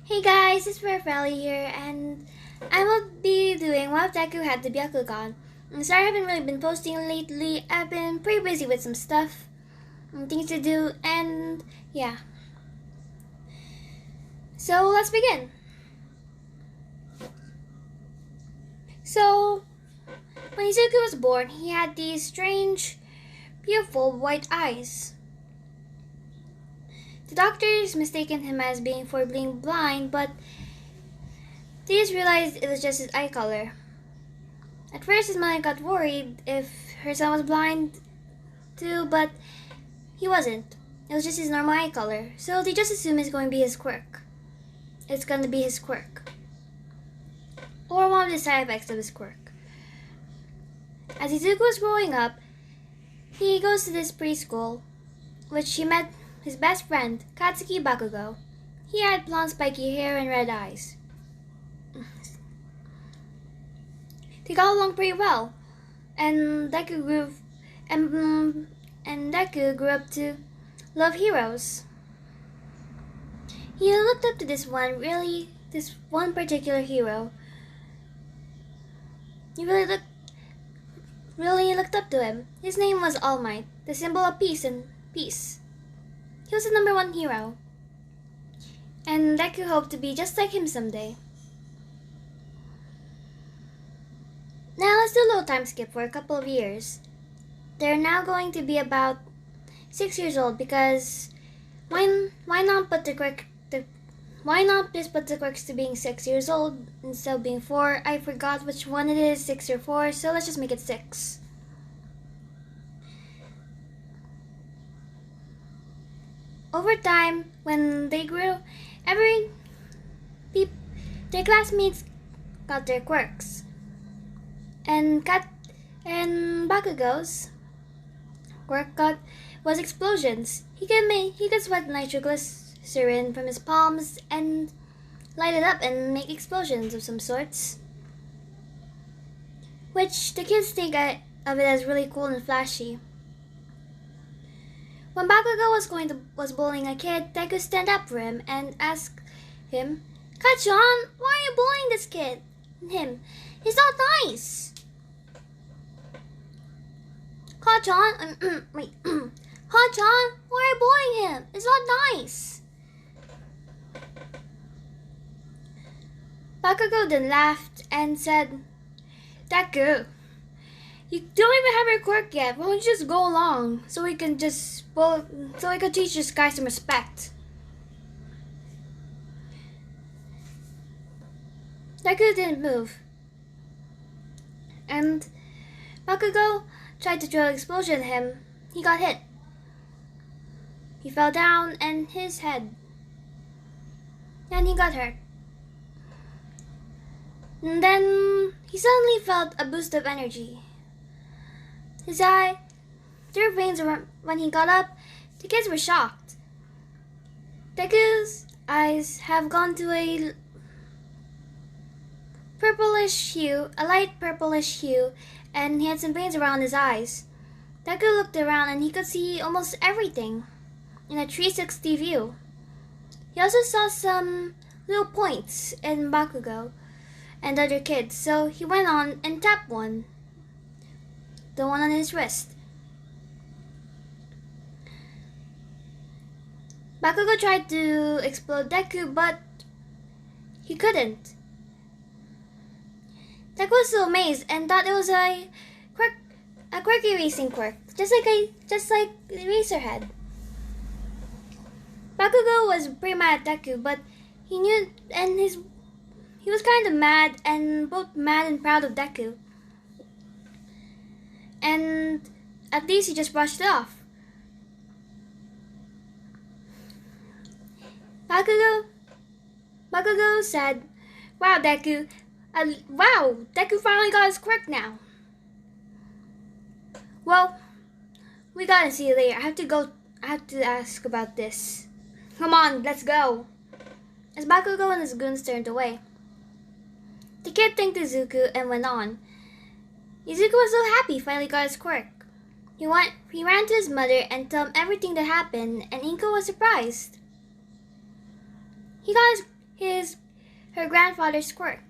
Hey guys, it's Rafaeli here, and I will be doing what Deku had the Byakugan. Sorry I haven't really been posting lately. I've been pretty busy with some stuff and things to do, and yeah. So let's begin. So, when Izuku was born, he had these strange, beautiful white eyes. The doctors mistaken him as being blind, but they just realized it was just his eye color. At first, his mother got worried if her son was blind too, but he wasn't. It was just his normal eye color, so they just assumed it's going to be his quirk. It's going to be his quirk. Or one of the side effects of his quirk. As Izuku was growing up, he goes to this preschool, which he met his best friend, Katsuki Bakugo. He had blonde spiky hair and red eyes. They got along pretty well, and Deku grew up to love heroes. He looked up to this one particular hero. He really looked up to him. His name was All Might, the symbol of peace and peace. He was the #1 hero, and Deku hoped to be just like him someday. Now let's do a little time skip for a couple of years. They're now going to be about 6 years old because why not just put the quirks to being 6 years old instead of being 4? I forgot which one it is, 6 or 4, so let's just make it 6. Over time, when they grew, their classmates got their quirks. And Bakugo's quirk was explosions. He could sweat nitroglycerin from his palms and light it up and make explosions of some sorts, which the kids think of it as really cool and flashy. When Bakugo was bullying a kid, Deku stand up for him and ask him, "Kachan, why are you bullying this kid?" Him, "He's not nice." Kachan, wait, Kachan, why are you bullying him? It's not nice. Bakugo then laughed and said, "Deku, you don't even have your quirk yet. Why don't you just go along so we can teach this guy some respect?" Deku didn't move, and Bakugo tried to throw an explosion at him. He got hit. He fell down and his head, and he got hurt. And then he suddenly felt a boost of energy. His eye, through veins. When he got up, the kids were shocked. Deku's eyes have gone to a light purplish hue, and he had some veins around his eyes. Deku looked around and he could see almost everything in a 360 view. He also saw some little points in Bakugo and other kids, so he went on and tapped one, the one on his wrist. Bakugo tried to explode Deku, but he couldn't. Deku was so amazed and thought it was a quirk erasing quirk, just like Eraserhead. Bakugo was pretty mad at Deku, but he knew, and he was kind of mad, and both mad and proud of Deku. And at least he just brushed it off. Bakugo said, "Wow, Deku. Deku finally got his quirk now." "Well, we gotta see you later. I have to ask about this. Come on, let's go." As Bakugo and his goons turned away, the kid thanked Izuku and went on. Izuku was so happy he finally got his quirk. He ran to his mother and told him everything that happened, and Inko was surprised. her grandfather's quirk.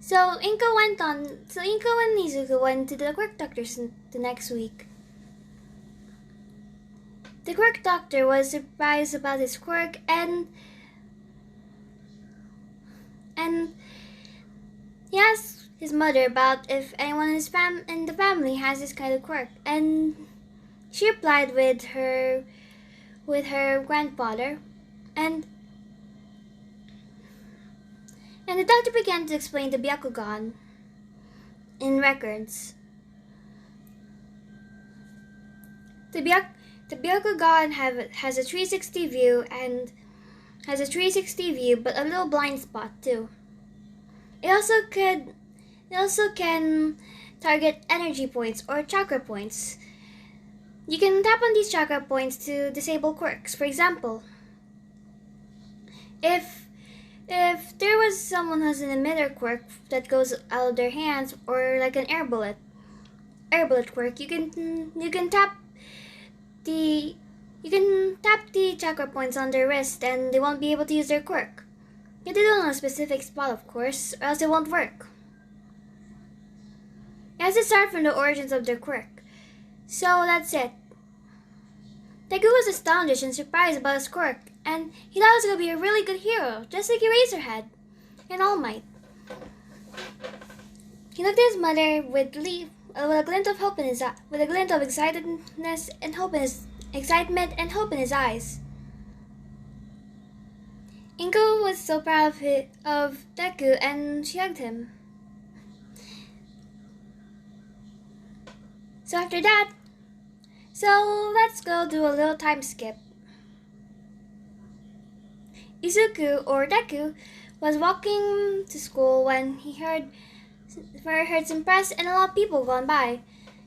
So Inko and Izuku went to the quirk doctors the next week. The quirk doctor was surprised about his quirk and he asked his mother about if anyone in the family has this kind of quirk, and she replied with her grandfather, and the doctor began to explain the Byakugan in records. The Byakugan has a 360 view but a little blind spot too. It also can target energy points or chakra points. You can tap on these chakra points to disable quirks. For example, if there was someone who has an emitter quirk that goes out of their hands, or like an air bullet quirk, you can tap the chakra points on their wrist and they won't be able to use their quirk. You have to do it on a specific spot, of course, or else it won't work. It has to start from the origins of their quirk. So that's it. Deku was astonished and surprised about his quirk, and he thought he was going to be a really good hero, just like Eraserhead and All Might. He looked at his mother with a glint of hope in his eye, with a glint of excitement and hope in his eyes. Inko was so proud of Deku, and she hugged him. So let's go do a little time skip. Izuku, or Deku, was walking to school when he heard some press and a lot of people going by.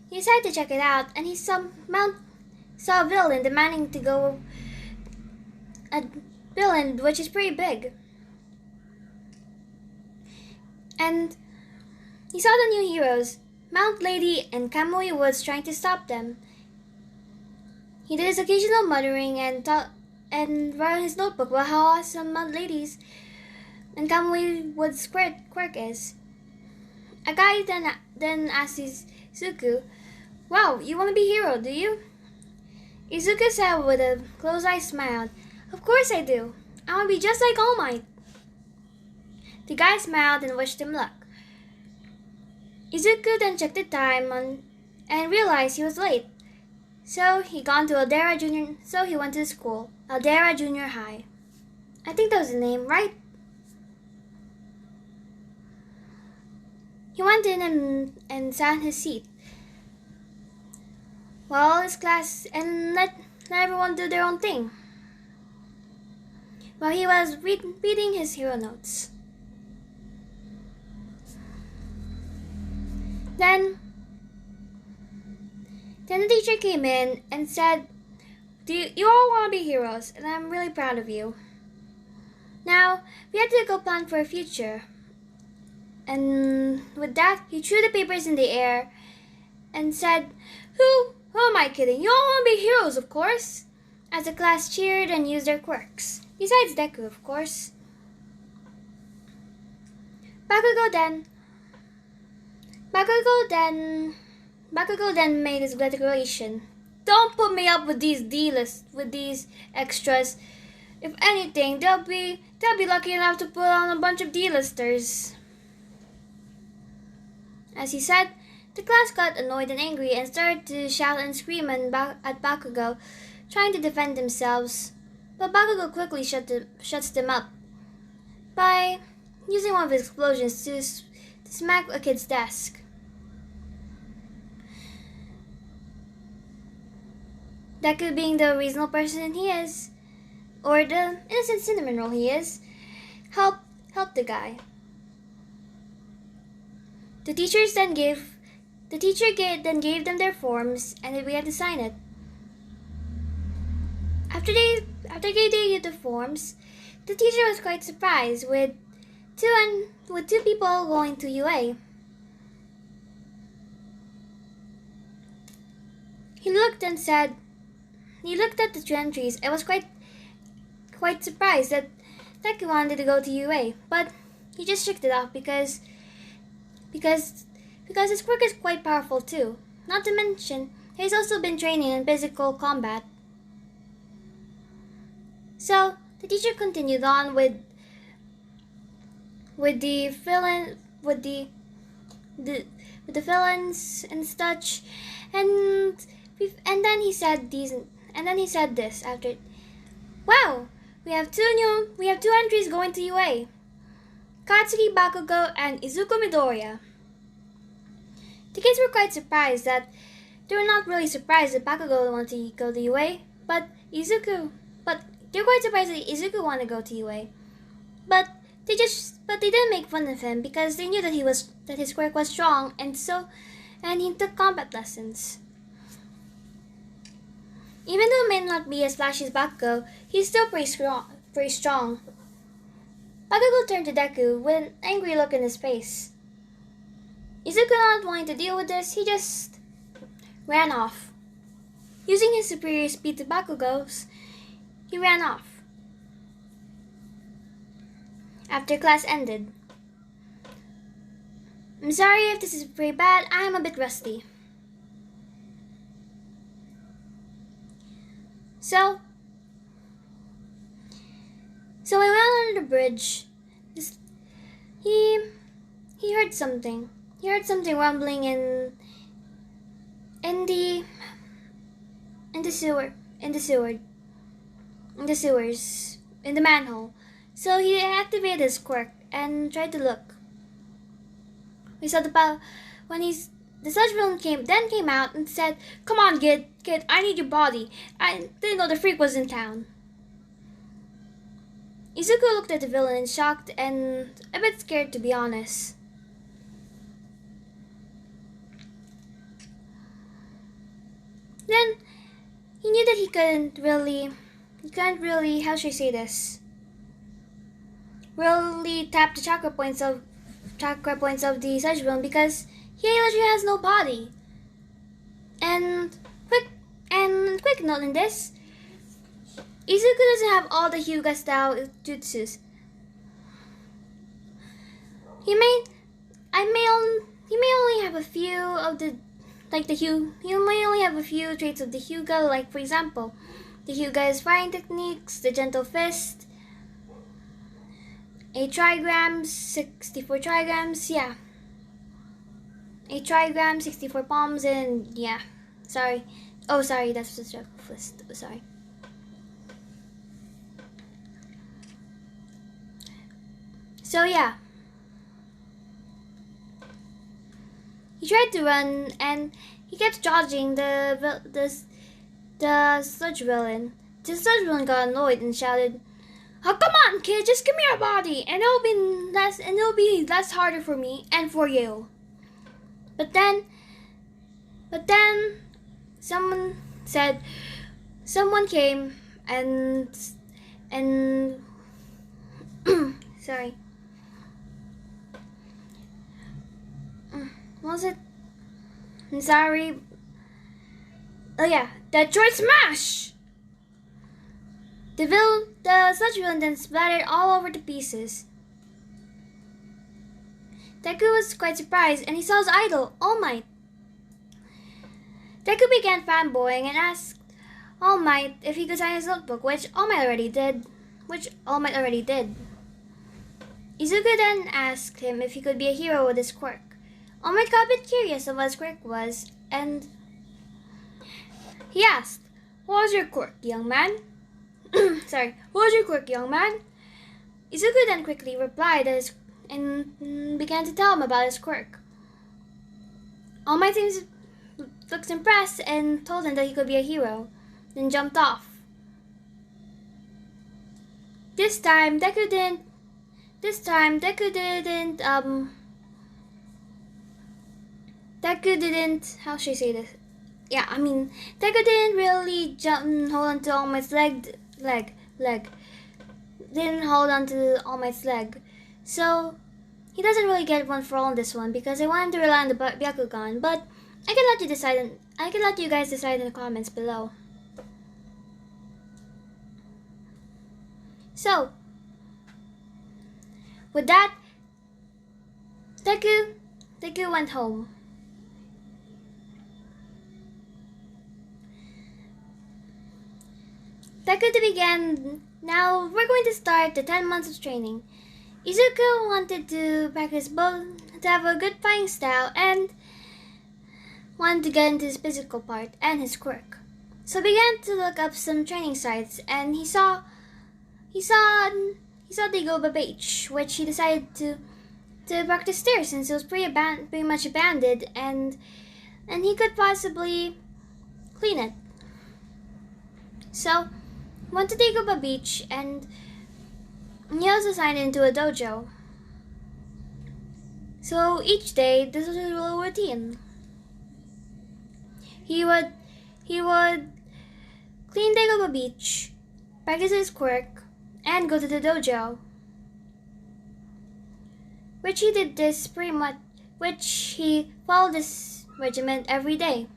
He decided to check it out, and he saw a villain demanding to go. A villain which is pretty big. And he saw the new heroes, Mount Lady and Kamui Woods, trying to stop them. He did his occasional muttering and wrote in his notebook about how awesome Mount Lady's and Kamui Woods' quirk is. A guy then asked Izuku, "Wow, you want to be a hero, do you?" Izuku said with a closed-eyed smile, "Of course I do. I want to be just like All Might." The guy smiled and wished him luck. Izuku then checked the time and realized he was late. So he went to the school, Aldera Junior High. I think that was the name, right? He went in and sat in his seat while his class and let everyone do their own thing, while he was reading his hero notes. Then the teacher came in and said, you all want to be heroes, and I'm really proud of you. Now, we have to go plan for a future." And with that, he threw the papers in the air and said, Who am I kidding? You all want to be heroes, of course," as the class cheered and used their quirks. Besides Deku, of course. Bakugo then made his declaration. "Don't put me up with these extras. If anything, they'll be lucky enough to put on a bunch of D-listers." As he said, the class got annoyed and angry and started to shout and scream at Bakugo, trying to defend themselves. But Bakugo quickly shuts them up by using one of his explosions to smack a kid's desk. Deku, being the reasonable person he is, or the innocent cinnamon roll he is, helped the guy. The teacher then gave them their forms, and they began to sign it. After they gave the forms, the teacher was quite surprised with two people going to UA. He looked at the two entries and was quite quite surprised that Deku wanted to go to UA, but he just shook it off because his quirk is quite powerful too. Not to mention, he's also been training in physical combat. So the teacher continued on with the villains and such, and then he said this after. Wow, we have two entries going to UA. Katsuki Bakugo and Izuku Midoriya. The kids were quite surprised that they were not really surprised that Bakugo wanted to go to UA, but they were quite surprised that Izuku wanted to go to UA. But they didn't make fun of him because they knew that his quirk was strong, and he took combat lessons. Even though he may not be as flashy as Bakugo, he's still pretty strong. Bakugo turned to Deku with an angry look in his face. Izuku not wanting to deal with this, he just ran off. Using his superior speed to Bakugo's, he ran off. After class ended. I'm sorry if this is pretty bad, I am a bit rusty. So we went under the bridge. He heard something. He heard something rumbling in the sewers, in the manhole. So he activated his quirk and tried to look. We saw the sludge villain came out and said, "Come on, kid, I need your body. I didn't know the freak was in town." Izuku looked at the villain in shock and a bit scared, to be honest. Then he knew that he couldn't really, how should I say this? Really tap the chakra points of the sludge villain because he literally has no body. And quick note in this, Izuku doesn't have all the Hyuga style jutsus. He may only have a few of the he may only have a few traits of the Hyuga, like for example, the Hyuga's fighting techniques, the gentle fist, 8 trigrams, 64 trigrams, yeah. 8 trigrams, 64 palms, and yeah. Sorry, that's the gentle fist. Sorry. So yeah. He tried to run and he kept dodging the sludge villain. The sludge villain got annoyed and shouted, "Oh, come on, kid, just give me your body, and it'll be less harder for me and for you." But then someone came and sorry. What was it? I'm sorry. Oh yeah, Detroit Smash! The sludge villain then splattered all over to pieces. Deku was quite surprised and he saw his idol, All Might. Deku began fanboying and asked All Might if he could sign his notebook, which All Might already did. Izuku then asked him if he could be a hero with his quirk. All Might got a bit curious of what his quirk was, and he asked, "What was your quirk, young man?" Sorry, "What was your quirk, young man?" Izuku then quickly replied and began to tell him about his quirk. All Might looked impressed and told him that he could be a hero, then jumped off. This time Deku didn't how should I say this? Yeah, I mean, Deku didn't really hold on to All Might's leg. Didn't hold on to All Might's leg. So, he doesn't really get one for all on this one because I want him to rely on the Byakugan, but I can let you guys decide in the comments below. So, with that, Deku went home. Deku to begin. Now we're going to start the 10 months of training. Izuku wanted to practice both, to have a good fighting style, and wanted to get into his physical part and his quirk. So began to look up some training sites, and he saw Dagobah Beach, which he decided to practice there since it was pretty much abandoned, and he could possibly clean it. So went to Dagobah Beach, and he was assigned into a dojo. So each day, this was his little routine. He would clean Dagobah Beach, practice his quirk, and go to the dojo. Which he followed this regiment every day.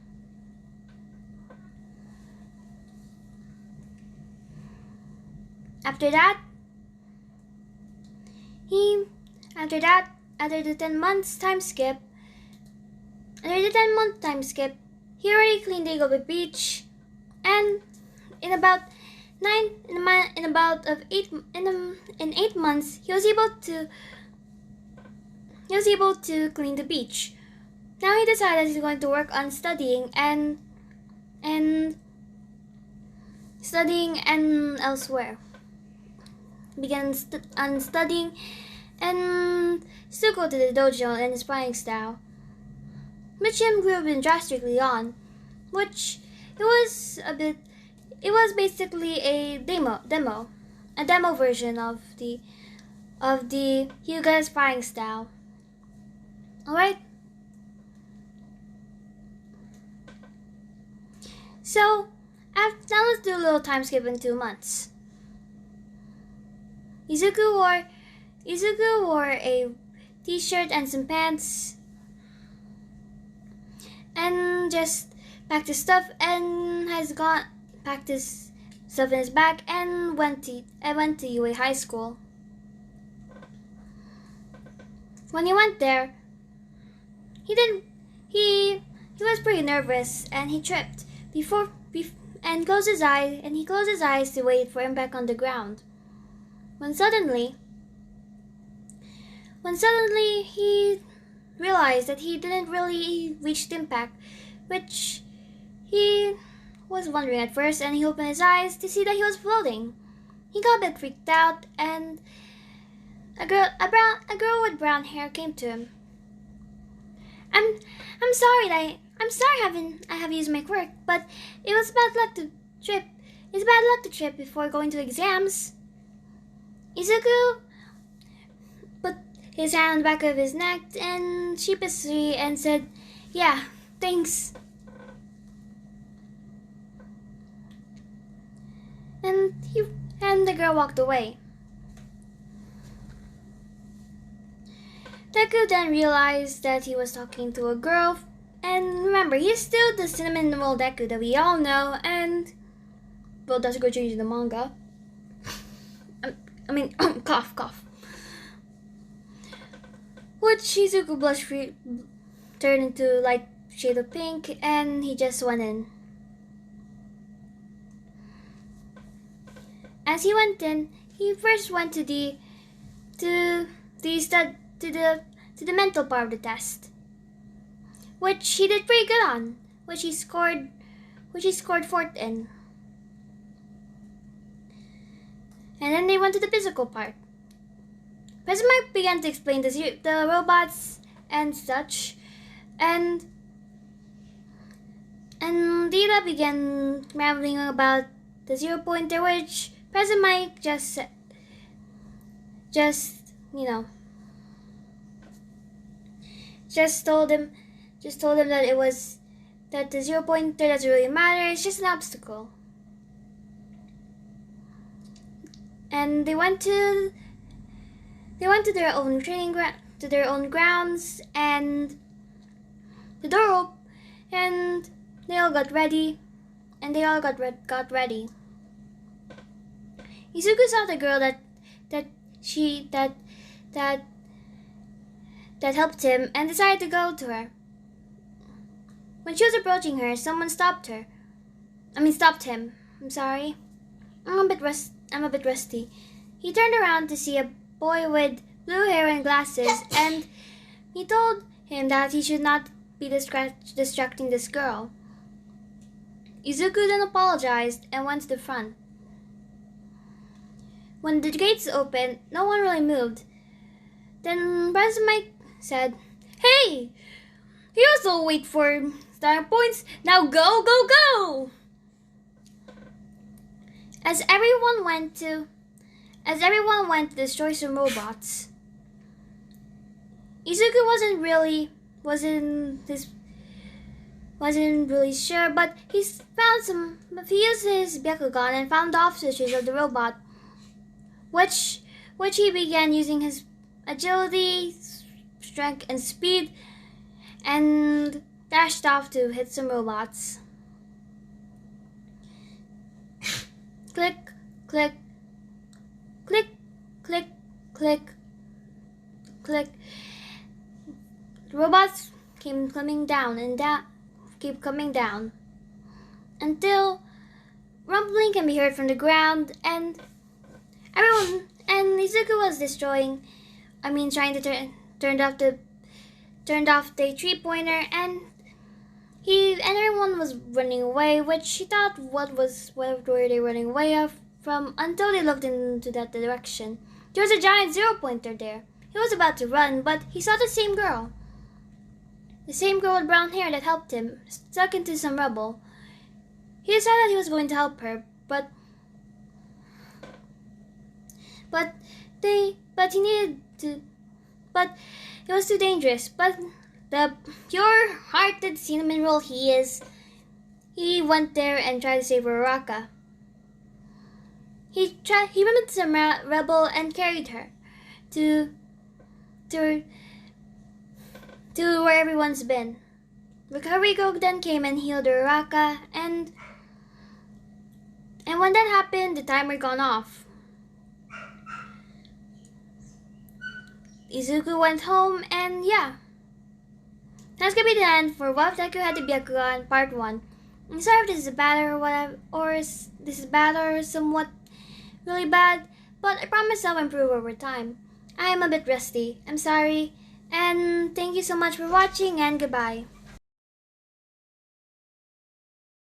After the 10-month time skip, he already cleaned Dagobah Beach, and in 8 months, he was able to clean the beach. Now he decided he's going to work on studying and elsewhere. Began studying and still go to the dojo and his fighting style, which he improved drastically on, which it was basically a demo version of the Hyuga's fighting style. Alright? So, now let's do a little time skip in 2 months. Izuku wore a t-shirt and some pants, and just packed his stuff and packed his stuff in his bag and went to UA High School. When he went there, he was pretty nervous, and he tripped and closed his eyes to wait for impact on the ground. When suddenly he realized that he didn't really reach the impact, which he was wondering at first, and he opened his eyes to see that he was floating. He got a bit freaked out, and a girl with brown hair came to him. I'm sorry I have used my quirk, but it was bad luck to trip. It's bad luck to trip before going to exams. Izuku put his hand on the back of his neck and sheepishly and said, "Yeah, thanks." And the girl walked away. Deku then realized that he was talking to a girl, and remember, he's still the cinnamon roll Deku that we all know, and well, that's a good change in the manga. Cough. Which Shizuku blush turned into light shade of pink, and he just went in. As he went in, he first went to the mental part of the test, which he did pretty good on, which he scored 4th in. And then they went to the physical part. President Mike began to explain the robots and such, and Dita began rambling about the 0-pointer, which President Mike just told him that the 0-pointer doesn't really matter. It's just an obstacle. And they went to their own grounds, and the door opened, and they all got ready. Izuku saw the girl that she that that that helped him and decided to go to her. When she was approaching her, someone stopped her. Stopped him. I'm sorry. I'm a bit rusty. He turned around to see a boy with blue hair and glasses, and he told him that he should not be distracting this girl. Izuku then apologized and went to the front. When the gates opened, no one really moved. Then President Mike said, "Hey! You also wait for starting points. Now go, go, go!" As everyone went to destroy some robots, Izuku wasn't really sure, but he used his Byakugan and found the officers of the robot, which he began using his agility, strength, and speed, and dashed off to hit some robots. Click, click, click, click, click, click. The robots keep coming down until rumbling can be heard from the ground, and Izuku was trying to turned off the 3-pointer, and everyone was running away, which he thought what were they running away from, until they looked into that direction. There was a giant 0-pointer there. He was about to run, but he saw the same girl with brown hair that helped him, stuck into some rubble. He decided he was going to help her, but it was too dangerous. But the pure-hearted cinnamon roll he went there and tried to save Uraraka. He remembered some rebel and carried her to where everyone's been. Rico then came and healed Uraraka, and when that happened, the timer gone off. Izuku went home, and yeah. That's gonna be the end for What If Deku Had the Byakugan Part 1. I'm sorry if this is bad or somewhat really bad, but I promise I'll improve over time. I am a bit rusty. I'm sorry, and thank you so much for watching, and goodbye.